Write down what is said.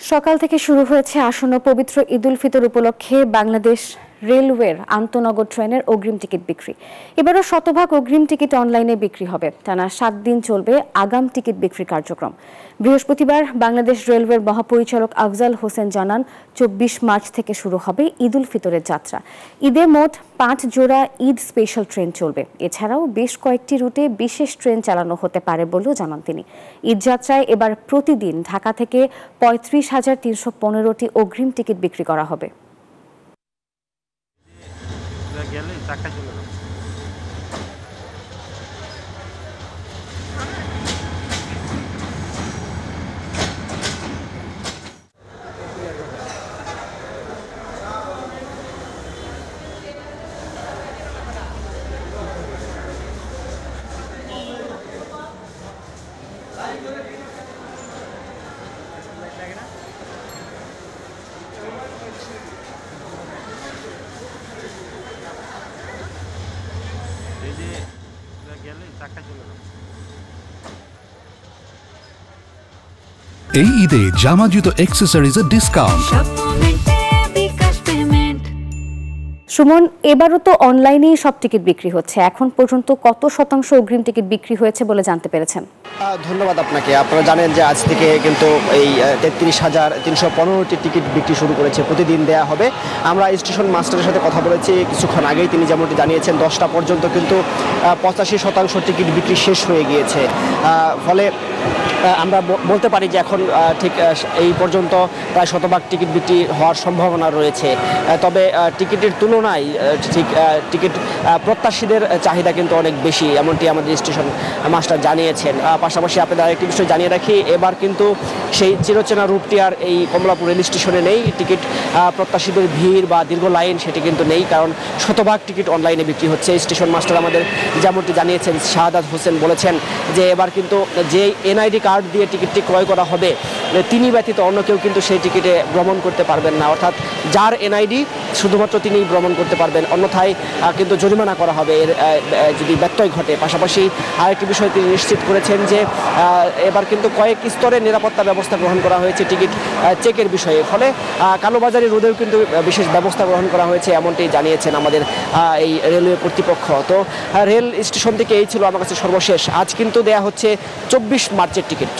সকাল থেকে শুরু হয়েছে আসন্ন পবিত্র ঈদুল ফিতর উপলক্ষে বাংলাদেশ রেলওয়ের আন্তনগর ট্রেনের অগ্রিম টিকিট বিক্রি। এবারও শতভাগ অগ্রিম টিকিট অনলাইনে বিক্রি হবে। টানা 7 দিন চলবে আগাম টিকিট বিক্রি কার্যক্রম। বৃহস্পতিবার বাংলাদেশ রেলওয়ের মহাপরিচালক আফজাল হোসেন জানান, 24 মার্চ থেকে শুরু হবে ঈদুল ফিতরের যাত্রা। ঈদে মোট 5 জোড়া ঈদ স্পেশাল ট্রেন চলবে। এছাড়াও বেশ কয়েকটি রুটে বিশেষ ট্রেন চালানো হতে পারে বলেও জানান তিনি। ঈদ যাত্রায় এবার প্রতিদিন ঢাকা থেকে 35,315টি অগ্রিম টিকিট বিক্রি করা হবে। এই ঈদে জামা জুতো অ্যাক্সেসরিজের ডিসকাউন্ট। সুমন, এবারও তো অনলাইনেই সব টিকিট বিক্রি হচ্ছে। এখন পর্যন্ত কত শতাংশ অগ্রিম টিকিট বিক্রি হয়েছে বলে জানতে পেরেছেন? ধন্যবাদ আপনাকে। আপনারা জানেন যে আজ থেকে কিন্তু এই 33,315টি টিকিট বিক্রি শুরু করেছে, প্রতিদিন দেয়া হবে। আমরা স্টেশন মাস্টারের সাথে কথা বলেছি কিছুক্ষণ আগেই, তিনি যেমনটি জানিয়েছেন 10টা পর্যন্ত কিন্তু 85% টিকিট বিক্রি শেষ হয়ে গিয়েছে। ফলে আমরা বলতে পারি যে এখন ঠিক এই পর্যন্ত প্রায় শতভাগ টিকিট বিক্রি হওয়ার সম্ভাবনা রয়েছে। তবে টিকিটের তুলনায় ঠিক টিকিট প্রত্যাশীদের চাহিদা কিন্তু অনেক বেশি, এমনটি আমাদের স্টেশন মাস্টার জানিয়েছেন। পাশাপাশি আপনাদের আরেকটি বিষয় জানিয়ে রাখি, এবার কিন্তু সেই চিরচেনা রূপটি আর এই কমলাপুর রেল স্টেশনে নেই। টিকিট প্রত্যাশীদের ভিড় বা দীর্ঘ লাইন সেটি কিন্তু নেই, কারণ শতভাগ টিকিট অনলাইনে বিক্রি হচ্ছে। স্টেশন মাস্টার আমাদের যেমনটি জানিয়েছেন, শাহাদাত হোসেন বলেছেন যে এবার কিন্তু যে এনআইডি কার্ড দিয়ে টিকিটটি ক্রয় করা হবে, তিনি ব্যতীত অন্য কেউ কিন্তু সেই টিকিটে ভ্রমণ করতে পারবেন না। অর্থাৎ যার এনআইডি শুধুমাত্র তিনিই ভ্রমণ করতে পারবেন, অন্যথায় কিন্তু জরিমানা করা হবে এর যদি ব্যত্যয় ঘটে। পাশাপাশি আরেকটি বিষয় তিনি নিশ্চিত করেছেন যে এবার কিন্তু কয়েক স্তরের নিরাপত্তা ব্যবস্থা গ্রহণ করা হয়েছে টিকিট চেকের বিষয়ে। ফলে কালোবাজারি রোধেও কিন্তু বিশেষ ব্যবস্থা গ্রহণ করা হয়েছে, এমনটি জানিয়েছেন আমাদের এই রেলওয়ে কর্তৃপক্ষ। তো রেল স্টেশন থেকে এই ছিল আমার কাছে সর্বশেষ। আজ কিন্তু দেয়া হচ্ছে 24 মার্চের টিকিট।